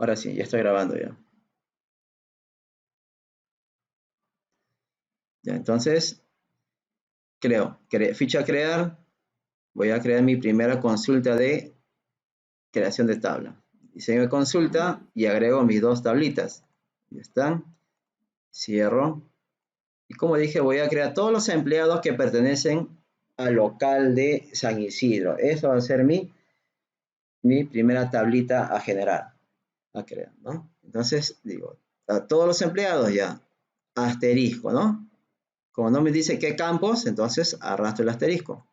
Ahora sí, ya estoy grabando ya. Ya, entonces, ficha crear. Voy a crear mi primera consulta de creación de tabla. Diseño de consulta y agrego mis dos tablitas. Ya están. Cierro. Y como dije, voy a crear todos los empleados que pertenecen al local de San Isidro. Eso va a ser mi primera tablita a generar, a crear, ¿no? Entonces, digo, a todos los empleados ya, asterisco, ¿no? Como no me dice qué campos, entonces arrastro el asterisco.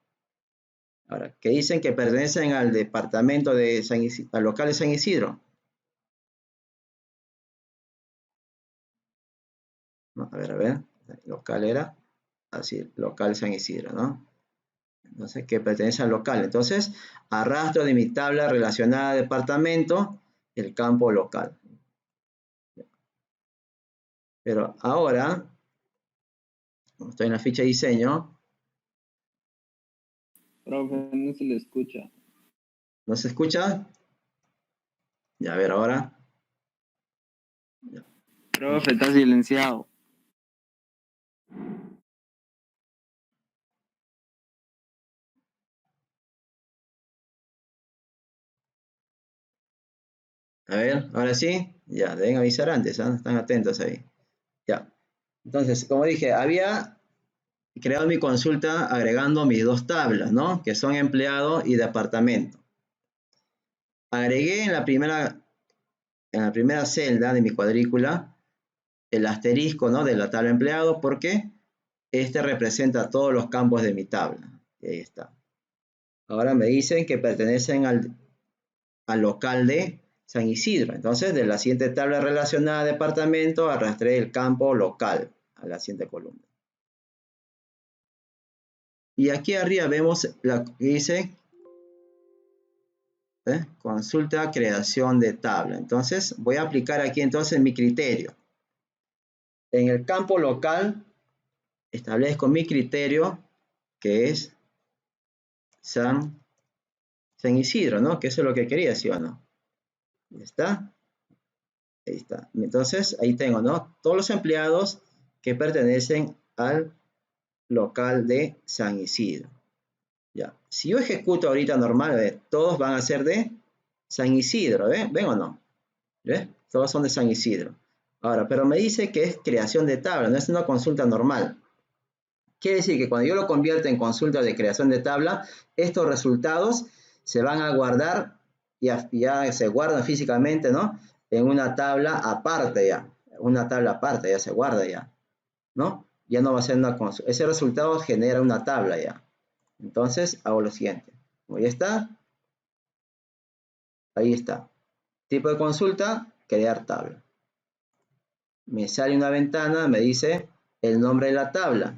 Ahora, ¿qué dicen que pertenecen al departamento de San Isidro, al local de San Isidro? ¿No? A ver, local era así, local San Isidro, ¿no? Entonces, que pertenece al local. Entonces, arrastro de mi tabla relacionada a departamento el campo local. Pero ahora, como estoy en la ficha de diseño, Profe, no se le escucha. ¿no se escucha? Ya, a ver, ahora. Ya. Profe, está silenciado. A ver, ahora sí. Ya, deben avisar antes, ¿eh? Están atentos ahí. Ya. Entonces, como dije, había creado mi consulta agregando mis dos tablas, ¿no? Que son empleado y departamento. Agregué en la primera celda de mi cuadrícula el asterisco, ¿no? De la tabla empleado porque este representa todos los campos de mi tabla. Y ahí está. Ahora me dicen que pertenecen al local de San Isidro. Entonces, de la siguiente tabla relacionada a departamento, arrastré el campo local a la siguiente columna. Y aquí arriba vemos la que dice consulta creación de tabla. Entonces, voy a aplicar aquí entonces mi criterio. En el campo local, establezco mi criterio, que es San Isidro, ¿no? Que eso es lo que quería, ¿sí o no? ¿Ya está? Ahí está. Entonces, ahí tengo, ¿no? Todos los empleados que pertenecen al local de San Isidro. Ya. Si yo ejecuto ahorita normal, todos van a ser de San Isidro, ¿ven o no? ¿Ves? Todos son de San Isidro. Ahora, pero me dice que es creación de tabla, no es una consulta normal. Quiere decir que cuando yo lo convierto en consulta de creación de tabla, estos resultados se van a guardar, ya se guardan físicamente, ¿no? En una tabla aparte ya. Una tabla aparte ya se guarda ya, ¿no? Ya no va a ser una consulta. Ese resultado genera una tabla ya. Entonces hago lo siguiente. Como ya está, ahí está. Tipo de consulta, crear tabla. Me sale una ventana, me dice el nombre de la tabla.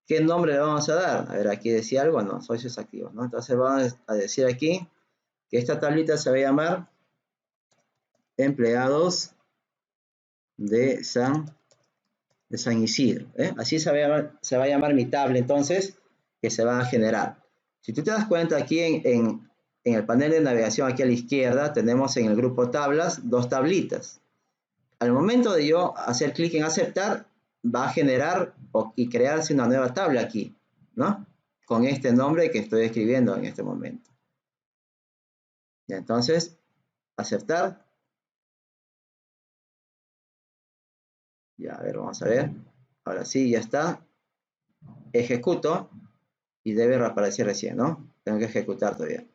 ¿Qué nombre le vamos a dar? A ver, aquí decía algo, no, socios activos, ¿no? Entonces vamos a decir aquí que esta tablita se va a llamar empleados de San Isidro, ¿eh? Así se va a llamar mi tabla entonces que se va a generar. Si tú te das cuenta aquí en el panel de navegación aquí a la izquierda tenemos en el grupo tablas dos tablitas. Al momento de yo hacer clic en aceptar, va a generar y crearse una nueva tabla aquí, ¿no? Con este nombre que estoy escribiendo en este momento. Y entonces, aceptar. Ya, a ver, vamos a ver. Ahora sí, ya está. Ejecuto y debe reaparecer recién, ¿no? Tengo que ejecutar todavía.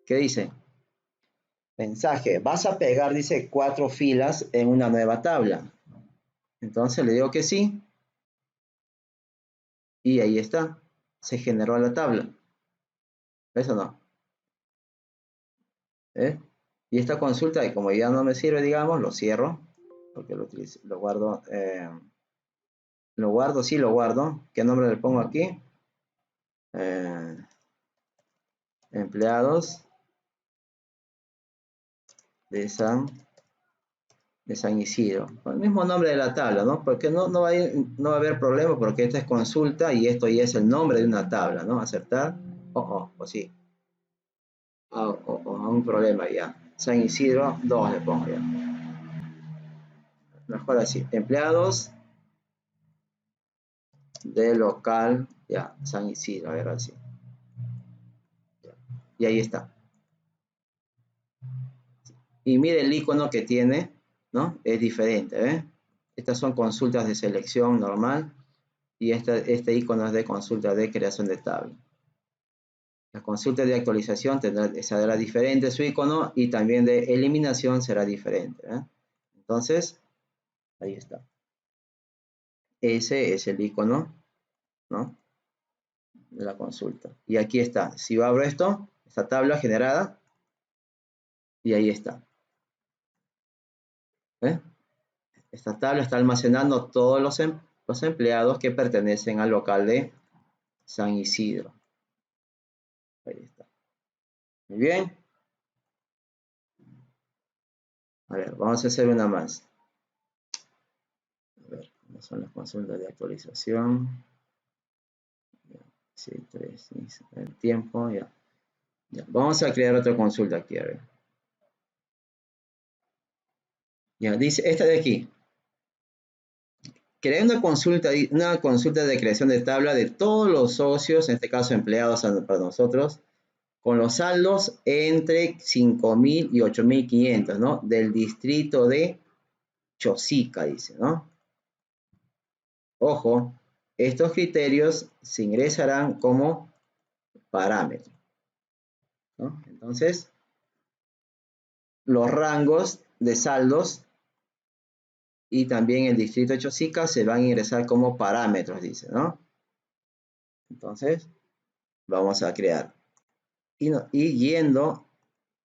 ¿Qué dice? Mensaje, vas a pegar, dice, 4 filas en una nueva tabla. Entonces le digo que sí. Y ahí está. Se generó la tabla. ¿Eso no? ¿Eh? Y esta consulta, y como ya no me sirve, digamos, lo cierro. Porque lo guardo. Sí lo guardo. ¿Qué nombre le pongo aquí? Empleados de San Isidro. Con el mismo nombre de la tabla, ¿no? Porque no va a haber problema porque esta es consulta y esto ya es el nombre de una tabla, ¿no? Aceptar. O sí. O un problema ya. San Isidro 2 le pongo ya. Mejor así. Empleados de local, ya, San Isidro, a ver así. Y ahí está. Y mire el icono que tiene, ¿no? Es diferente, ¿eh? Estas son consultas de selección normal y este icono es de consulta de creación de tabla. La consulta de actualización será diferente su icono y también de eliminación será diferente, ¿eh? Entonces, ahí está. Ese es el icono, ¿no? De la consulta. Y aquí está. Si yo abro esto, esta tabla generada, y ahí está. ¿Eh? Esta tabla está almacenando todos los empleados que pertenecen al local de San Isidro. Ahí está. Muy bien. A ver, vamos a hacer una más. A ver, ¿cómo son las consultas de actualización? Sí, 3, el tiempo, ya. Ya. Vamos a crear otra consulta aquí, a ver. Ya, dice, esta de aquí. Crear una consulta de creación de tabla de todos los socios, en este caso empleados para nosotros, con los saldos entre 5.000 y 8.500, ¿no? Del distrito de Chosica, dice, ¿no? Ojo, estos criterios se ingresarán como parámetro, ¿no? Entonces, los rangos de saldos y también el distrito de Chosica se van a ingresar como parámetros, dice, ¿no? Entonces, vamos a crear.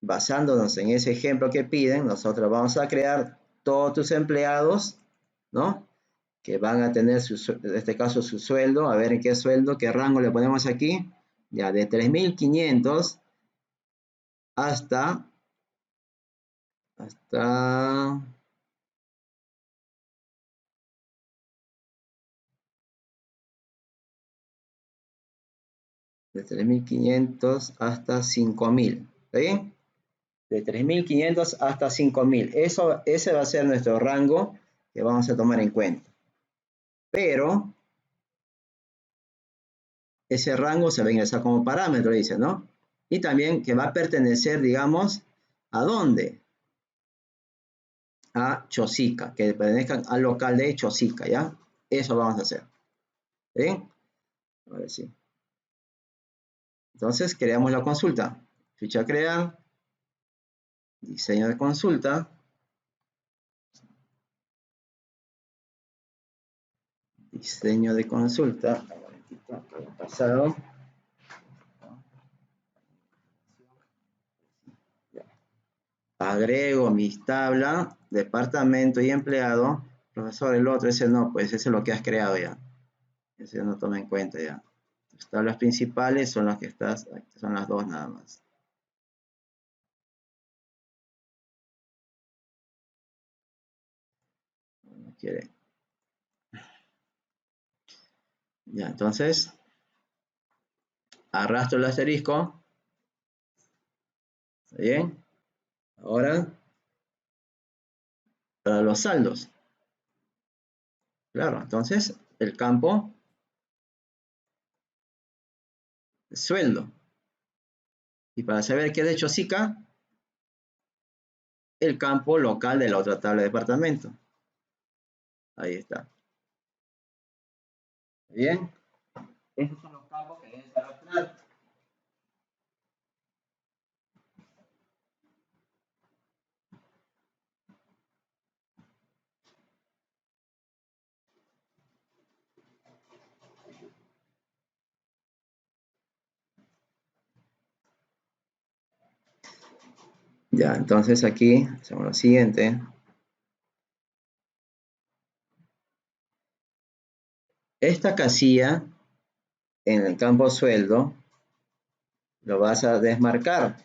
Basándonos en ese ejemplo que piden, nosotros vamos a crear todos tus empleados, ¿no? Que van a tener, en este caso, su sueldo. A ver en qué sueldo, qué rango le ponemos aquí. Ya, de 3.500 hasta de 3.500 hasta 5.000. ¿Está bien? De 3.500 hasta 5.000. Ese va a ser nuestro rango que vamos a tomar en cuenta. Pero ese rango se va a ingresar como parámetro, dice, ¿no? Y también que va a pertenecer, digamos, ¿a dónde? A Chosica, que pertenezcan al local de Chosica, ¿ya? Eso vamos a hacer. ¿Bien? Ahora sí. Entonces, creamos la consulta. Ficha crear. Diseño de consulta. Diseño de consulta. Pasado. Agrego mis tablas, departamento y empleado. Profesor, el otro, ese no, pues ese es lo que has creado ya. Ese no toma en cuenta ya. Las tablas principales son las que son las dos nada más. No quiere. Ya, entonces, arrastro el asterisco. ¿Está bien? Ahora, para los saldos. Claro, entonces, el campo sueldo. Y para saber qué es de Chosica, el campo local de la otra tabla de departamento. Ahí está. ¿Bien? Estos son los campos que deben arrastrar. Ya, entonces aquí hacemos lo siguiente. Esta casilla en el campo sueldo lo vas a desmarcar,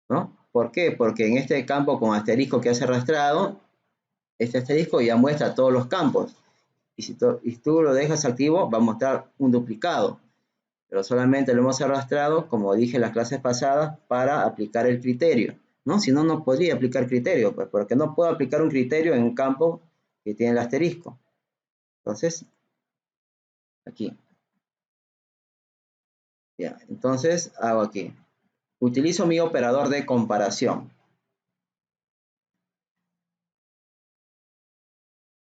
¿no? ¿Por qué? Porque en este campo con asterisco que has arrastrado, este asterisco ya muestra todos los campos. Y si tú lo dejas activo, va a mostrar un duplicado. Pero solamente lo hemos arrastrado, como dije en las clases pasadas, para aplicar el criterio. ¿no? Si no, no podría aplicar criterio, pues, porque no puedo aplicar un criterio en un campo que tiene el asterisco. Entonces, aquí. Ya, entonces hago aquí. Utilizo mi operador de comparación.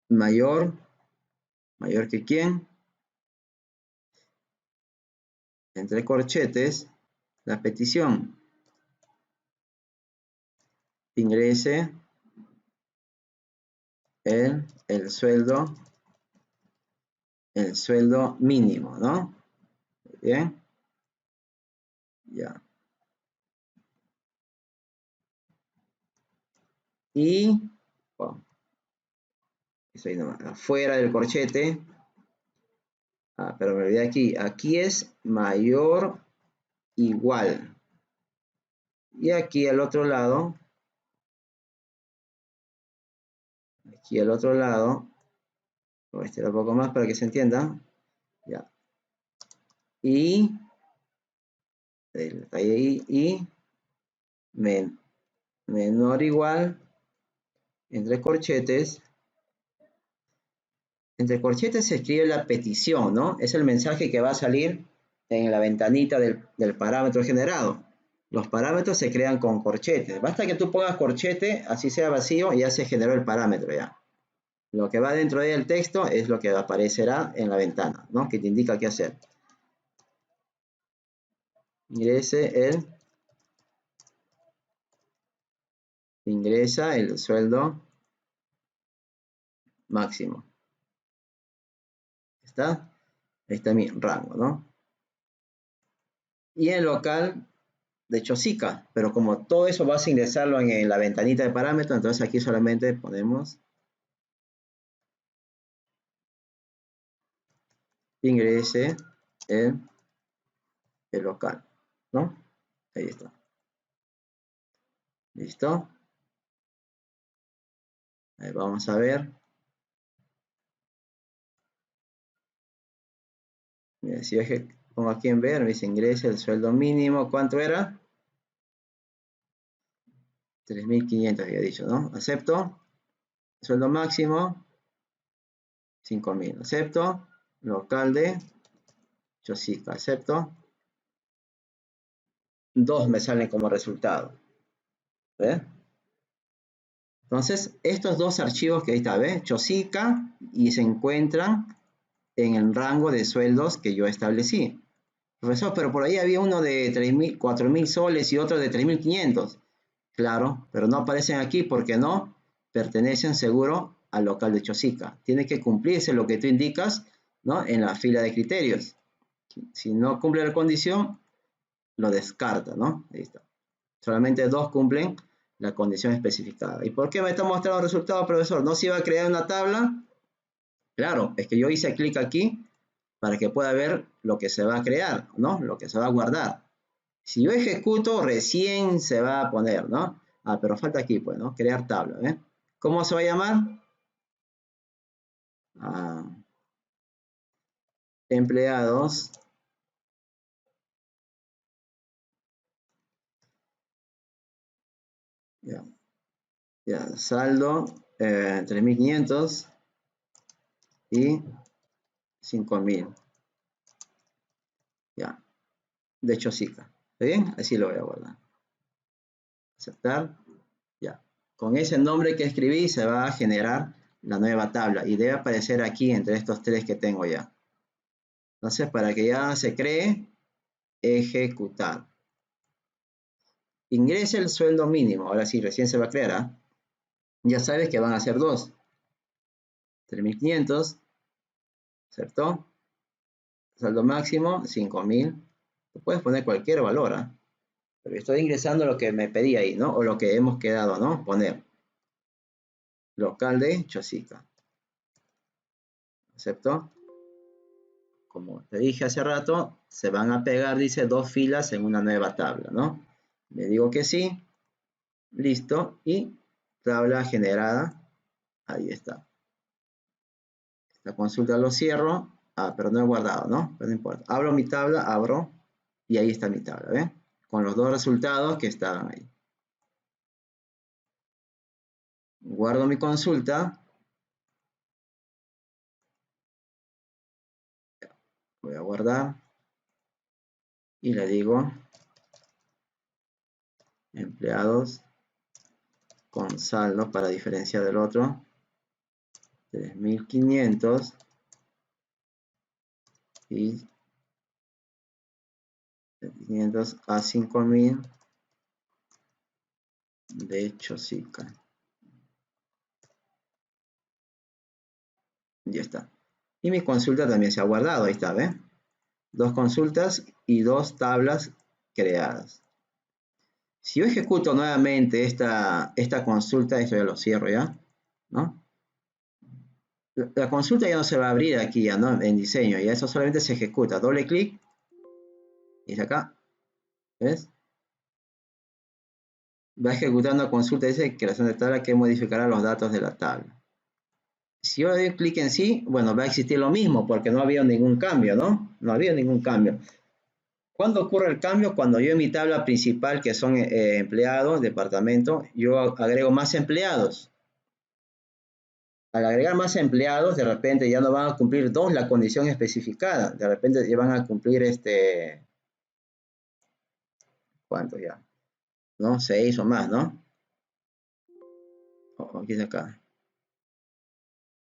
Mayor que quién. Entre corchetes, la petición. Ingrese el sueldo mínimo, ¿no? Bien. Ya. Y, bueno, eso ahí nomás, afuera del corchete. Pero me olvidé aquí. Aquí es mayor, igual. Y aquí al otro lado, voy a estirar un poco más para que se entienda. Ya. Y, ahí, y menor, igual, entre corchetes. Entre corchetes se escribe la petición, ¿no? Es el mensaje que va a salir en la ventanita del parámetro generado. Los parámetros se crean con corchetes. Basta que tú pongas corchete, así sea vacío, y ya se generó el parámetro ya. Lo que va dentro del texto es lo que aparecerá en la ventana, ¿no? Que te indica qué hacer. Ingresa el sueldo máximo. ¿Está? Ahí está mi rango, ¿no? Y en local de Chosica, pero como todo eso vas a ingresarlo en la ventanita de parámetros, entonces aquí solamente ponemos ingrese el local, ¿no? Ahí está. ¿Listo? Ahí vamos a ver. Mira, si yo pongo aquí en ver, me dice ingrese el sueldo mínimo, ¿cuánto era? 3.500 había dicho, ¿no? Acepto. Sueldo máximo, 5.000. Acepto. Local de Chosica. Acepto. 2 me salen como resultado. ¿Ves? Entonces, estos dos archivos que ahí está, ¿ves? Chosica, y se encuentran en el rango de sueldos que yo establecí. Profesor, pero por ahí había uno de 3.000, 4.000 soles y otro de 3.500. Claro, pero no aparecen aquí porque no pertenecen seguro al local de Chosica. Tiene que cumplirse lo que tú indicas, ¿no? En la fila de criterios. Si no cumple la condición, lo descarta, ¿no? Ahí está. Solamente 2 cumplen la condición especificada. ¿Y por qué me está mostrando el resultado, profesor? ¿No se iba a crear una tabla? Claro, es que yo hice clic aquí para que pueda ver lo que se va a crear, ¿no? Lo que se va a guardar. Si yo ejecuto, recién se va a poner, ¿no? Pero falta aquí, pues, ¿no? Crear tabla, ¿eh? ¿Cómo se va a llamar? Empleados. Ya, ya, saldo 3.500 y 5.000. Ya, de Chosica. ¿Está bien? Así lo voy a guardar. Aceptar. Ya. Con ese nombre que escribí se va a generar la nueva tabla y debe aparecer aquí entre estos 3 que tengo ya. Entonces, para que ya se cree, ejecutar. Ingrese el sueldo mínimo. Ahora sí, recién se va a crear. ¿Ah? Ya sabes que van a ser 2. 3.500. ¿Cierto? Saldo máximo, 5.000. Puedes poner cualquier valor. ¿Ah? Pero estoy ingresando lo que me pedí ahí, ¿no? O lo que hemos quedado, ¿no? Poner. Local de Chosica. ¿Acepto? Como te dije hace rato, se van a pegar, dice, 2 filas en una nueva tabla, ¿no? Le digo que sí. Listo. Y tabla generada. Ahí está. La consulta lo cierro. Pero no he guardado, ¿no? Pero no importa. Abro mi tabla, abro. Y ahí está mi tabla, ¿ven? Con los 2 resultados que estaban ahí. guardo mi consulta. Voy a guardar. Y le digo empleados con saldo para diferenciar del otro. 3.500 y 500 a 5.000 de Chosica. Ya está. Y mi consulta también se ha guardado. Ahí está, ¿ven? 2 consultas y 2 tablas creadas. Si yo ejecuto nuevamente esta consulta, esto ya lo cierro ya, ¿no? La consulta ya no se va a abrir aquí ya, ¿no? En diseño, ya eso solamente se ejecuta. Doble clic. Y es acá. ¿Ves? Va ejecutando consulta, dice creación de tabla que modificará los datos de la tabla. Si yo doy clic en sí, bueno, va a existir lo mismo porque no había ningún cambio, ¿no? No había ningún cambio. ¿Cuándo ocurre el cambio? Cuando yo en mi tabla principal, que son empleados, departamento, yo agrego más empleados. Al agregar más empleados, de repente ya no van a cumplir 2 la condición especificada. De repente ya van a cumplir ¿cuánto ya? ¿No? 6 o más, ¿no? Aquí está acá.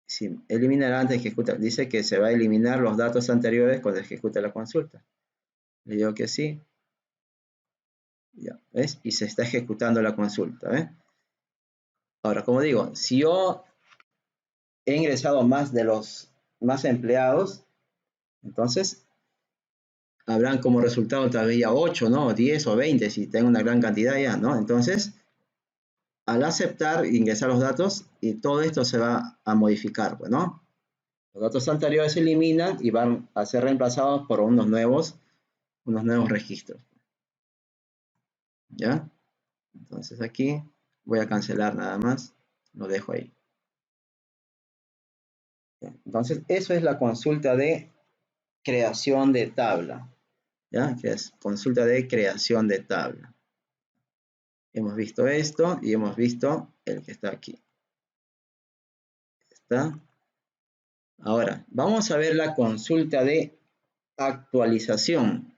Sí, eliminar antes de ejecutar. Dice que se va a eliminar los datos anteriores cuando ejecute la consulta. Le digo que sí. Ya, ¿ves? Y se está ejecutando la consulta, ¿ves? Ahora, como digo, si yo he ingresado más empleados, entonces habrán como resultado todavía 8, ¿no? 10 o 20 si tengo una gran cantidad ya, ¿no? Entonces, al aceptar, ingresar los datos y todo esto se va a modificar, pues, ¿no? Los datos anteriores se eliminan y van a ser reemplazados por unos nuevos registros. ¿Ya? Entonces aquí voy a cancelar nada más, lo dejo ahí. Entonces, eso es la consulta de creación de tabla. ¿Ya? Que es consulta de creación de tabla. Hemos visto esto y hemos visto el que está aquí. ¿Está? Ahora, vamos a ver la consulta de actualización.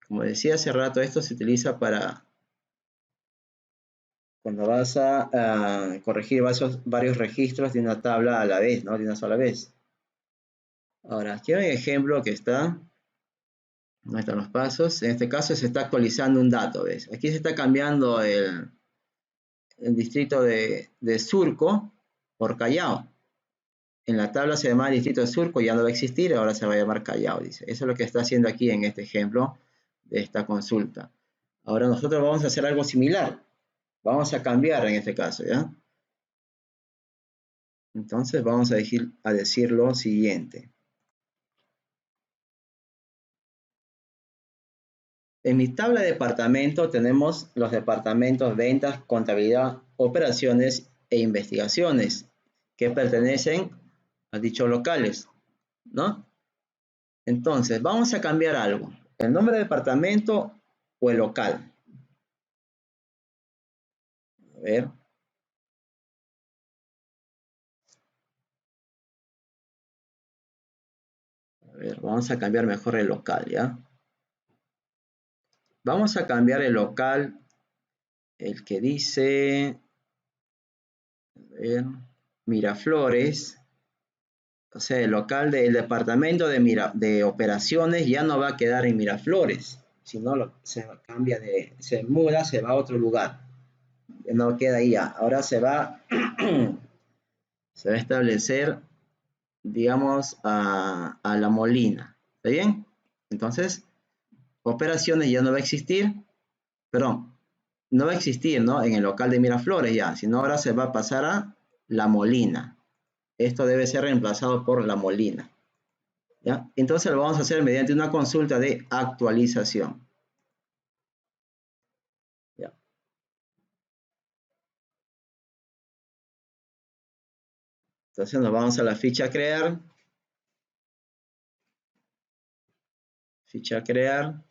Como decía hace rato, esto se utiliza para cuando vas a corregir varios registros de una tabla a la vez, ¿no? De una sola vez. Ahora, aquí hay un ejemplo que está. ¿Dónde están los pasos? En este caso se está actualizando un dato, ¿ves? Aquí se está cambiando el distrito de Surco por Callao. En la tabla se llama distrito de Surco, ya no va a existir, ahora se va a llamar Callao, dice. Eso es lo que está haciendo aquí en este ejemplo de esta consulta. Ahora nosotros vamos a hacer algo similar. Vamos a cambiar en este caso, ¿ya? Entonces vamos a decir lo siguiente. En mi tabla de departamento tenemos los departamentos ventas, contabilidad, operaciones e investigaciones que pertenecen a dichos locales, ¿no? Entonces, vamos a cambiar algo. El nombre de departamento o el local. A ver. A ver, vamos a cambiar mejor el local, ¿ya? Vamos a cambiar el local, el que dice, a ver, Miraflores. O sea, el local del departamento de operaciones ya no va a quedar en Miraflores, sino se cambia se muda, se va a otro lugar. No queda ahí ya. Ahora se va a establecer, digamos, a La Molina. ¿Está bien? Entonces, operaciones ya no va a existir, perdón, no va a existir, ¿no? En el local de Miraflores ya, sino ahora se va a pasar a La Molina. Esto debe ser reemplazado por La Molina. ¿Ya? Entonces lo vamos a hacer mediante una consulta de actualización. ¿Ya? Entonces nos vamos a la ficha crear. Ficha crear.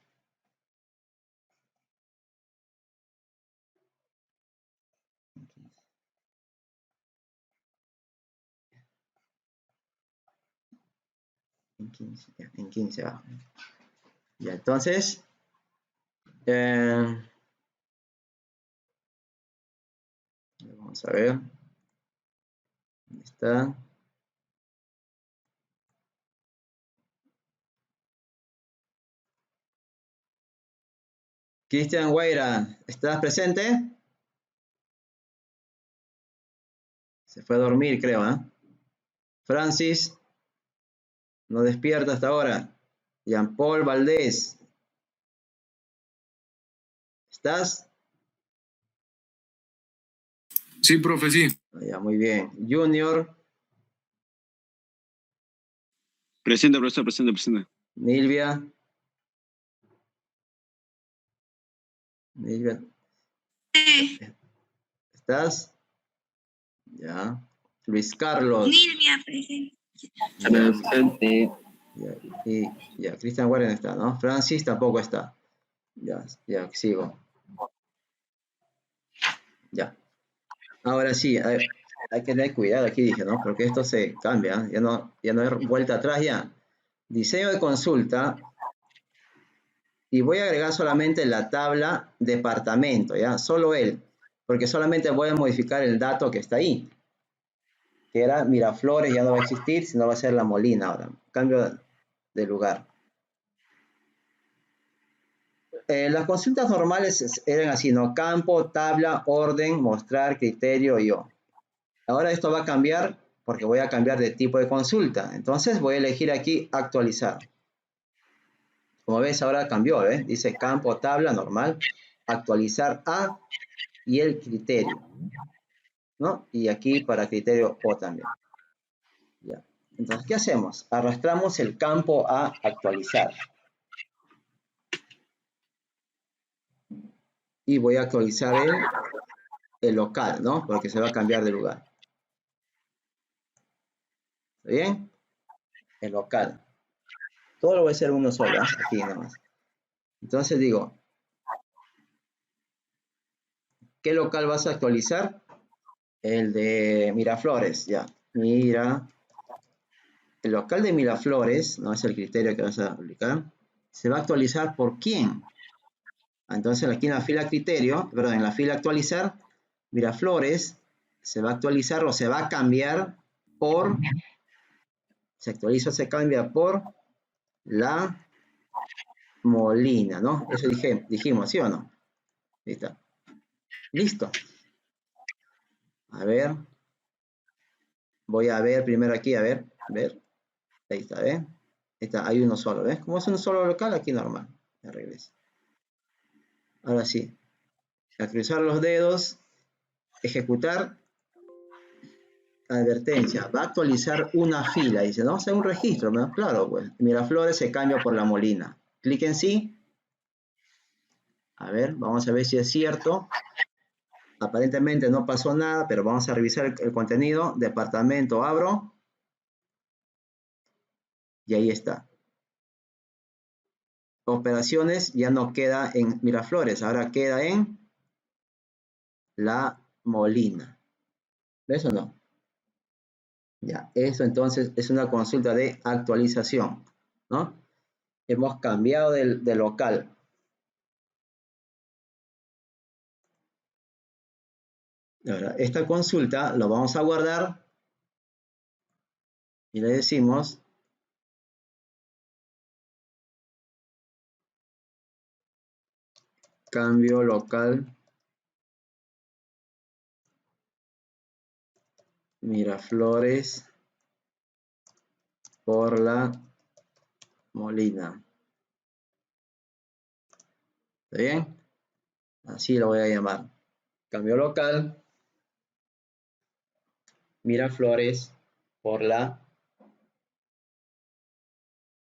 En 15 va. Ya, entonces, vamos a ver. ¿Dónde está? Cristian Guaira, ¿estás presente? Se fue a dormir, creo, ¿eh? Francis, no despierta hasta ahora. Jean-Paul Valdés, ¿estás? Sí, profe, sí. Ya, muy bien. Junior, Presente, profesor, presente. Nilvia, ¿estás? Ya. Luis Carlos. Nilvia presente. Presente. Y ya, Cristian Warren está, ¿no? Francis tampoco está. Ya, sigo. Ya. Ahora sí, hay que tener cuidado aquí, dije, ¿no? Porque esto se cambia, ya no hay vuelta atrás ya. Diseño de consulta. Y voy a agregar solamente la tabla departamento, ¿ya? Solo él, porque solamente voy a modificar el dato que está ahí. Que era Miraflores, ya no va a existir, sino va a ser La Molina ahora. Cambio de lugar. Las consultas normales eran así, ¿no? Campo, tabla, orden, mostrar, criterio, yo. Ahora esto va a cambiar porque voy a cambiar de tipo de consulta. Entonces voy a elegir aquí actualizar. Como ves, ahora cambió, ¿ves? Dice campo, tabla, normal. Actualizar a y el criterio, ¿no? Y aquí para criterio O también. Ya. Entonces, ¿qué hacemos? Arrastramos el campo a actualizar. Y voy a actualizar el local, ¿no? Porque se va a cambiar de lugar. ¿Está bien? El local. Todo lo voy a hacer uno solo, ¿eh? Aquí nada más. Entonces digo, ¿qué local vas a actualizar? El de Miraflores, ya. Mira, el local de Miraflores, no es el criterio que vas a aplicar, se va a actualizar por quién. Entonces aquí en la fila criterio, perdón, en la fila actualizar, Miraflores se va a actualizar o se va a cambiar por, se actualiza o se cambia por La Molina, ¿no? Eso dijimos, ¿sí o no? Ahí está. Listo. A ver. Voy a ver primero aquí, a ver. Ahí está, ¿ves? Ahí está, hay uno solo, ¿ves? Como es un solo local, aquí normal. Ya regreso. Ahora sí. A cruzar los dedos, ejecutar. Advertencia, va a actualizar una fila. Dice, no, sea un registro, ¿no? Claro, pues. Miraflores se cambia por La Molina. Clic en sí. A ver, vamos a ver si es cierto. Aparentemente no pasó nada, pero vamos a revisar el contenido. Departamento, abro. Y ahí está. Operaciones ya no queda en Miraflores, ahora queda en La Molina. ¿Ves o no? Ya, eso entonces es una consulta de actualización, ¿no? Hemos cambiado de local. Ahora, esta consulta lo vamos a guardar y le decimos cambio local Miraflores por La Molina. ¿Está bien? Así lo voy a llamar. Cambio local Miraflores por La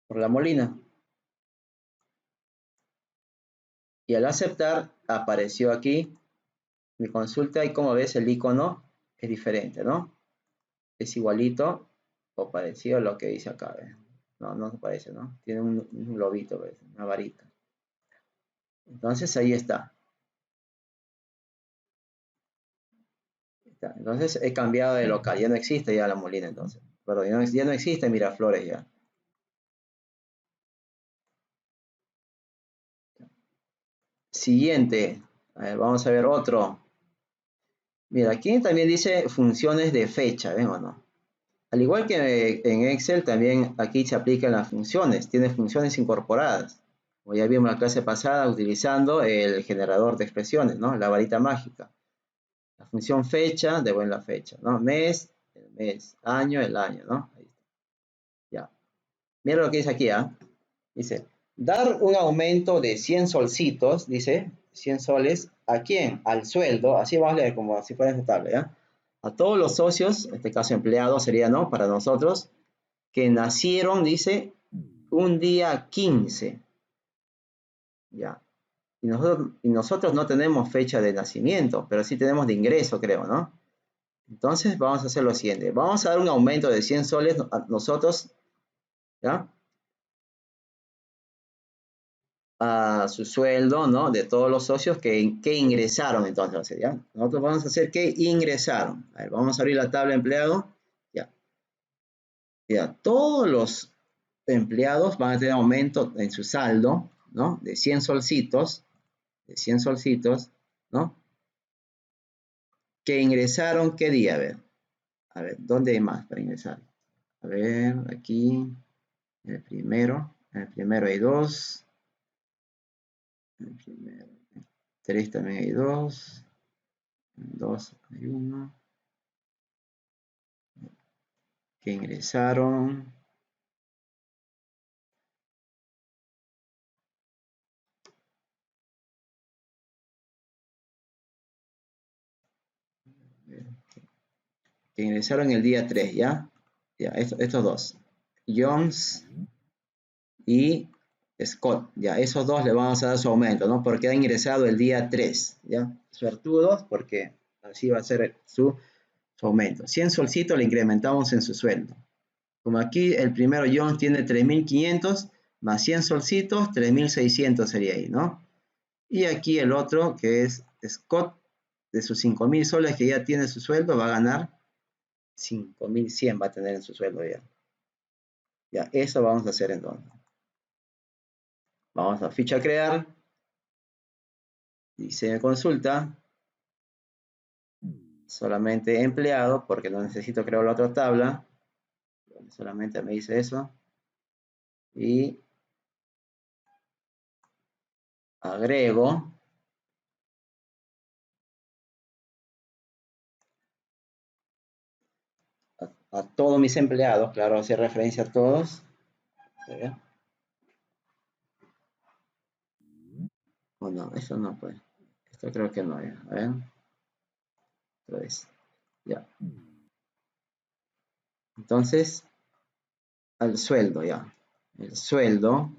Molina. Y al aceptar apareció aquí mi consulta y como ves el icono es diferente, ¿no? Es igualito o parecido a lo que dice acá. ¿Ves? No se parece, ¿no? Tiene un lobito, ¿ves? Una varita. Entonces ahí está. Entonces he cambiado de local, ya no existe ya La Molina entonces. Perdón, ya no existe Miraflores ya. Siguiente, a ver, vamos a ver otro. Mira, aquí también dice funciones de fecha, ¿ven o no? Al igual que en Excel, también aquí se aplican las funciones, tiene funciones incorporadas. Como ya vimos en la clase pasada, utilizando el generador de expresiones, ¿no? La varita mágica. La función fecha, devuelve la fecha, ¿no? Mes, el mes, año, el año, ¿no? Ahí está. Ya. Mira lo que dice aquí, ¿ah? Dice, dar un aumento de 100 solcitos, dice, 100 soles, ¿a quién? Al sueldo, así vamos a leer como si fuera esta tabla, ¿ya? A todos los socios, en este caso empleados sería, ¿no? Para nosotros, que nacieron, dice, un día 15, ¿ya? Y nosotros no tenemos fecha de nacimiento, pero sí tenemos de ingreso, creo, ¿no? Entonces vamos a hacer lo siguiente, vamos a dar un aumento de 100 soles a nosotros, ¿ya? A su sueldo, ¿no? De todos los socios que ingresaron, entonces, ¿ya? Nosotros vamos a hacer que ingresaron. A ver, vamos a abrir la tabla de empleado, ya. Ya, todos los empleados van a tener aumento en su saldo, ¿no? De 100 solcitos, ¿no? Que ingresaron, ¿qué día? A ver, ¿dónde hay más para ingresar? A ver, aquí, en el primero hay 2, en el primero, 3 también hay 2, en 2 hay 1, que ingresaron, el día 3, ¿ya? Ya, estos dos, Jones y Scott, ya, esos dos le vamos a dar su aumento, ¿no? Porque ha ingresado el día 3, ¿ya? Suertudos, porque así va a ser su aumento. 100 solcitos le incrementamos en su sueldo. Como aquí el primero Jones tiene 3.500, más 100 solcitos, 3.600 sería ahí, ¿no? Y aquí el otro, que es Scott, de sus 5.000 soles que ya tiene su sueldo, va a ganar 5.100, va a tener en su sueldo ya. Ya, eso vamos a hacer entonces. Vamos a ficha crear. Dice consulta. Solamente empleado, porque no necesito crear la otra tabla. Solamente me dice eso. Y agrego a todos mis empleados, claro, hace referencia a todos. O no, eso no pues. Esto creo que no, ya. A ver. Otra vez. Ya. Entonces, al sueldo, ya. El sueldo.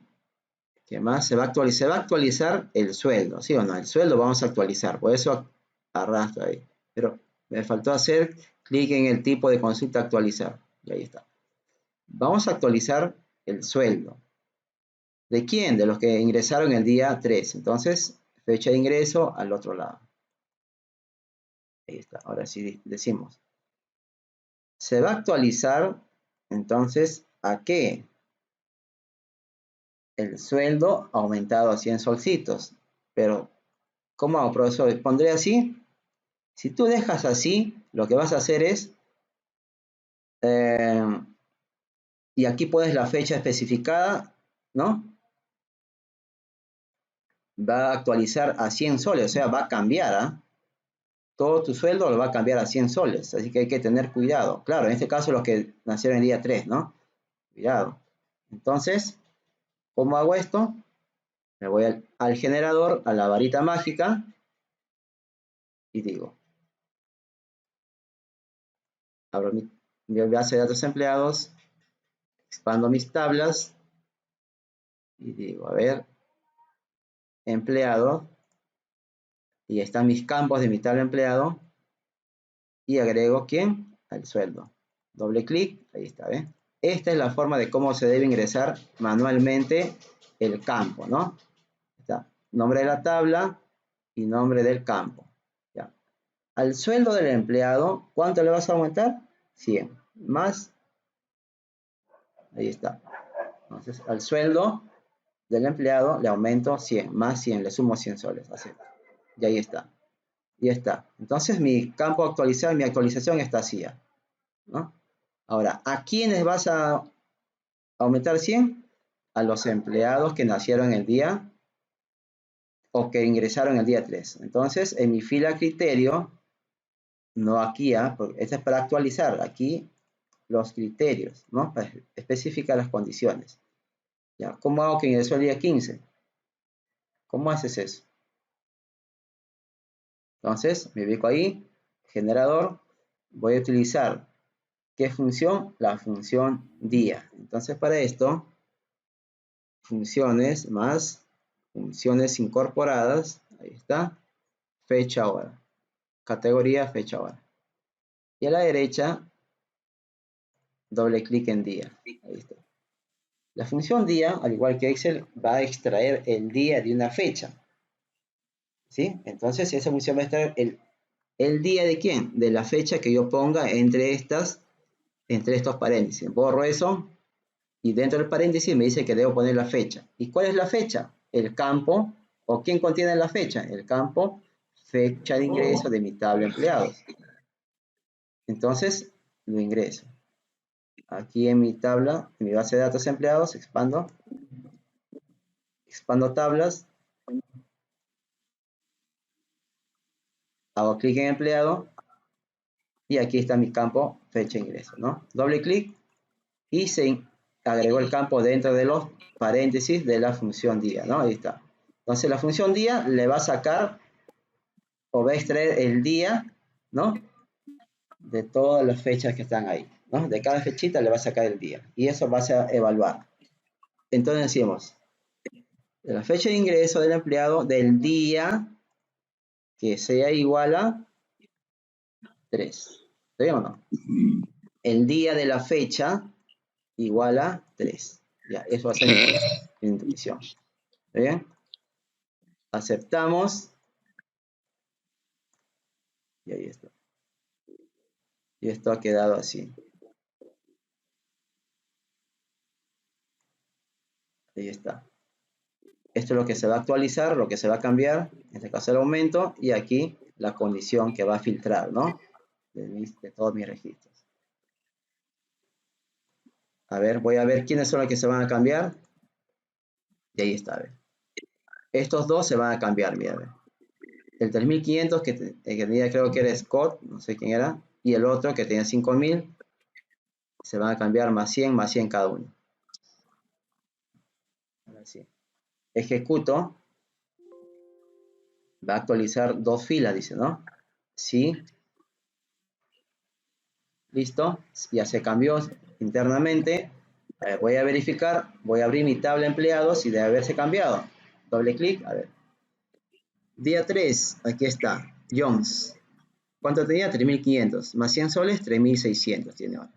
¿Qué más? Se va a actualizar el sueldo, ¿sí o no? El sueldo vamos a actualizar, por eso arrastro ahí. Pero me faltó hacer clic en el tipo de consulta actualizar. Y ahí está. Vamos a actualizar el sueldo. ¿De quién? De los que ingresaron el día 3. Entonces, fecha de ingreso al otro lado. Ahí está. Ahora sí decimos. Se va a actualizar, entonces, ¿a qué? El sueldo aumentado a 100 solcitos. Pero, ¿cómo hago, profesor? ¿Pondré así? Si tú dejas así, lo que vas a hacer es, y aquí pones la fecha especificada, ¿no? Va a actualizar a 100 soles, o sea, va a cambiar, ¿ah? Todo tu sueldo lo va a cambiar a 100 soles, así que hay que tener cuidado. Claro, en este caso los que nacieron el día 3, ¿no? Cuidado. Entonces, ¿cómo hago esto? Me voy al generador, a la varita mágica, y digo, abro mi base de datos empleados, expando mis tablas, y digo, a ver, empleado, y están mis campos de mi tabla empleado, y agrego, ¿quién? Al sueldo. Doble clic, ahí está, ¿ven? Esta es la forma de cómo se debe ingresar manualmente el campo, ¿no? Está nombre de la tabla y nombre del campo. ¿Ya? al sueldo del empleado, ¿cuánto le vas a aumentar? 100. Más, ahí está. Entonces, al sueldo del empleado le aumento 100, más 100, le sumo 100 soles. Así. Y ahí está. Y está. Entonces, mi campo actualizado, mi actualización está así ya, ¿no? Ahora, ¿a quiénes vas a aumentar 100? A los empleados que nacieron el día o que ingresaron el día 3. Entonces, en mi fila criterio, no aquí, porque este es para actualizar, aquí los criterios, ¿no? Para especificar las condiciones. ¿Ya? ¿Cómo hago que ingresó el día 15? ¿Cómo haces eso? Entonces, me ubico ahí, generador, voy a utilizar, ¿qué función? La función día. Entonces, para esto, funciones más funciones incorporadas, ahí está, fecha hora, categoría fecha hora. Y a la derecha, doble clic en día, ahí está. La función día, al igual que Excel, va a extraer el día de una fecha, ¿sí? Entonces, esa función va a extraer el día de quién, de la fecha que yo ponga entre estos paréntesis. Borro eso y dentro del paréntesis me dice que debo poner la fecha. ¿Y cuál es la fecha? El campo, o ¿quién contiene la fecha? El campo fecha de ingreso de mi tabla empleados. Entonces lo ingreso. Aquí en mi tabla, en mi base de datos empleados, expando tablas, hago clic en empleado y aquí está mi campo fecha de ingreso, ¿no? Doble clic y se agregó el campo dentro de los paréntesis de la función día, ¿no? Ahí está. Entonces la función día le va a sacar o va a extraer el día, ¿no? De todas las fechas que están ahí, ¿no? De cada fechita le va a sacar el día y eso va a evaluar. Entonces decimos, de la fecha de ingreso del empleado del día que sea igual a 3. ¿Está bien o no? El día de la fecha igual a 3. Ya, eso va a ser mi intuición. ¿Está bien? Aceptamos. Y ahí está. Y esto ha quedado así. Ahí está. Esto es lo que se va a actualizar, lo que se va a cambiar. En este caso el aumento. Y aquí la condición que va a filtrar, ¿no? De todos mis registros. A ver, voy a ver quiénes son los que se van a cambiar. Y ahí está, a ver. Estos dos se van a cambiar, mira, a ver. El 3500 que tenía, creo que era Scott, no sé quién era. Y el otro que tenía 5000. Se van a cambiar más 100 cada uno. Ahora sí. Ejecuto. Va a actualizar dos filas, dice, ¿no? Sí. Listo. Ya se cambió internamente. A ver, voy a verificar. Voy a abrir mi tabla empleados y debe haberse cambiado. Doble clic. A ver. Día 3. Aquí está. Jones. ¿Cuánto tenía? 3500. Más 100 soles, 3600 tiene ahora.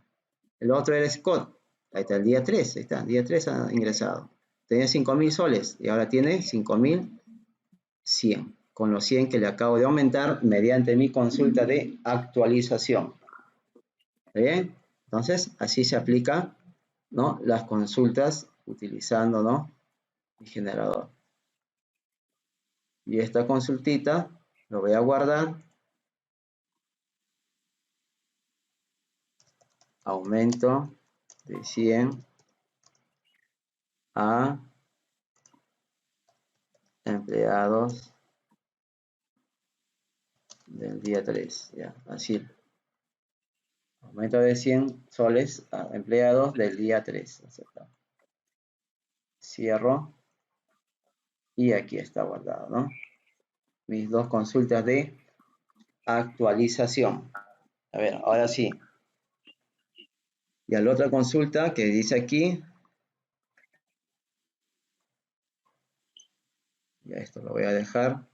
El otro era Scott. Ahí está el día 3. Ahí está. Día 3 ha ingresado. Tenía 5000 soles y ahora tiene 5100. Con los 100 que le acabo de aumentar mediante mi consulta de actualización. ¿Está bien? Entonces, así se aplica, ¿no? Las consultas utilizando, ¿no? El generador. Y esta consultita lo voy a guardar. Aumento de 100 a empleados del día 3. Ya, así. Aumento de 100 soles a empleados del día 3. Aceptado. Cierro. Y aquí está guardado, ¿no? Mis dos consultas de actualización. A ver, ahora sí. Y a la otra consulta que dice aquí. Ya esto lo voy a dejar.